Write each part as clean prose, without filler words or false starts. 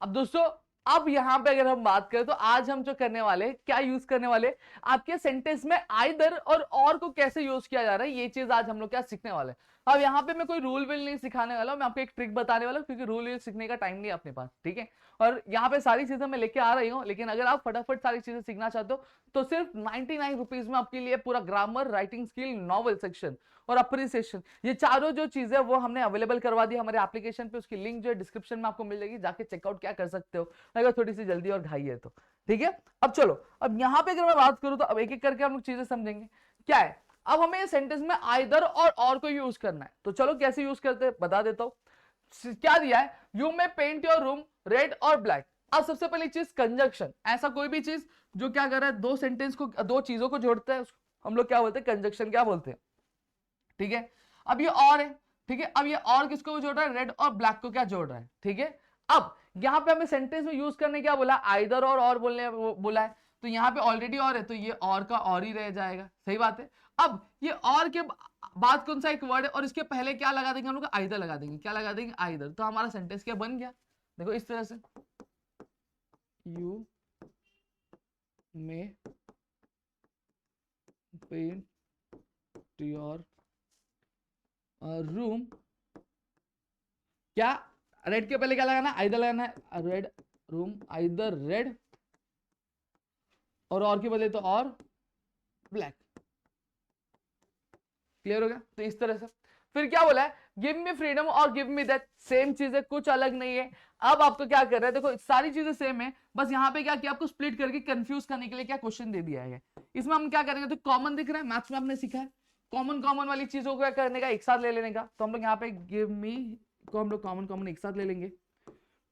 अब दोस्तों, अब यहां पे अगर हम बात करें तो आज हम जो करने वाले, क्या यूज करने वाले, आपके सेंटेंस में आइदर और को कैसे यूज किया जा रहा है, ये चीज आज हम लोग क्या सीखने वाले हैं। अब यहाँ पे मैं कोई रूल विल नहीं सिखाने वाला हूं, मैं आपको एक ट्रिक बताने वाला हूं, क्योंकि रूल विल सीखने का टाइम नहीं है अपने पास, ठीक है। और यहाँ पे सारी चीजें मैं लेके आ रही हूँ, लेकिन अगर आप फटाफट सारी चीजें सीखना चाहते हो तो सिर्फ 99 रुपीज में आपके लिए पूरा grammar, writing skill, novel section और अप्रिसिएशन, ये चारों जो चीजें वो हमने अवेलेबल करवा दी हमारे एप्लीकेशन पे। उसकी लिंक जो है डिस्क्रिप्शन में आपको मिल जाएगी, जाके चेकआउट क्या कर सकते हो अगर थोड़ी सी जल्दी और घाई है तो, ठीक है। अब चलो, अब यहाँ पे अगर मैं बात करूँ तो अब एक एक करके हम लोग चीजें समझेंगे क्या है। अब हमें सेंटेंस में आइदर और को यूज करना है, तो चलो कैसे यूज करते हैं बता देता हूं। क्या दिया है, यू में पेंट योर रूम रेड और ब्लैक। अब सबसे पहली चीज कंजक्शन, ऐसा कोई भी चीज जो क्या कर रहा है, दो सेंटेंस को, दो चीजों को जोड़ता है, उसको हम लोग क्या बोलते हैं, कंजक्शन क्या बोलते हैं, ठीक है। अब ये और है, ठीक है। अब ये और किसको जोड़ रहा है, रेड और ब्लैक को क्या जोड़ रहा है, ठीक है। अब यहां पे हमें सेंटेंस में यूज करने क्या बोला, आइदर और बोलने बोला है, तो यहाँ पे ऑलरेडी और है तो ये और का और ही रह जाएगा, सही बात है। अब ये और के बाद कौन सा एक वर्ड है और इसके पहले क्या लगा देंगे हम लोग, आइदर लगा देंगे, क्या लगा देंगे, आइदर, तो हमारा सेंटेंस क्या बन गया, देखो इस तरह से, यू में पेंट योर रूम, क्या रेड के पहले क्या लगाना है, आइदर लगाना है, रेड रूम आइदर रेड, और के बदले तो और ब्लैक। क्लियर हो गया, तो इस तरह से। फिर क्या बोला है, गिव मी फ्रीडम और गिव मी दैट, सेम चीज है, कुछ अलग नहीं है। अब आपको क्या कर रहा है, देखो सारी चीजें सेम है, बस यहाँ पे क्या किया, आपको स्प्लिट करके कंफ्यूज करने के लिए क्या क्वेश्चन दे दिया है। इसमें हम क्या करेंगे, तो कॉमन दिख रहा है, मैथ्स में आपने सीखा है कॉमन कॉमन वाली चीजों को क्या करने का, एक साथ ले लेने का, तो हम लोग यहाँ पे गिव मी को हम लोग कॉमन कॉमन एक साथ ले लेंगे,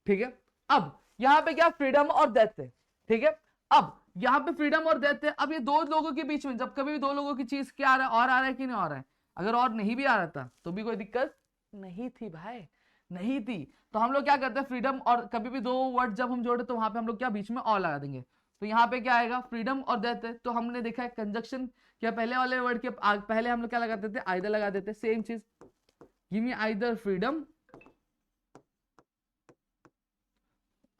ठीक है। अब यहाँ पे क्या, फ्रीडम और डेथ है, ठीक है। अब यहाँ पे फ्रीडम और डेथ है, अब ये दो लोगों के बीच में जब कभी भी दो लोगों की चीज क्या आ रहा है, और आ रहा है कि नहीं आ रहा है, अगर और नहीं भी आ रहा था तो भी कोई दिक्कत नहीं थी भाई, नहीं थी। तो हम लोग क्या करते हैं, फ्रीडम और कभी भी दो वर्ड जब हम जोड़े तो वहां पे हम लोग क्या बीच में और लगा देंगे, तो यहाँ पे क्या आएगा, फ्रीडम और डेथ है, तो हमने देखा है कंजक्शन क्या, पहले वाले वर्ड के पहले हम लोग क्या लगाते थे, आइदर लगा देते, सेम चीज, गिव मी आइदर फ्रीडम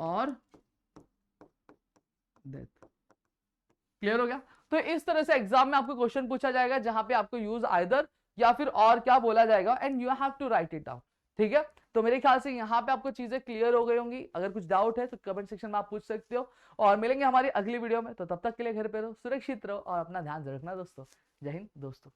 और डेथ। क्लियर हो गया। तो इस तरह से एग्जाम में आपको क्वेश्चन पूछा जाएगा जहां पे आपको यूज आइदर या फिर और क्या बोला जाएगा, and you have to write it down, ठीक है। तो मेरे ख्याल से यहाँ पे आपको चीजें क्लियर हो गई होंगी, अगर कुछ डाउट है तो कमेंट सेक्शन में आप पूछ सकते हो, और मिलेंगे हमारी अगली वीडियो में, तो तब तक के लिए घर पे रहो, सुरक्षित रहो और अपना ध्यान रखना दोस्तों। जय हिंद दोस्तों।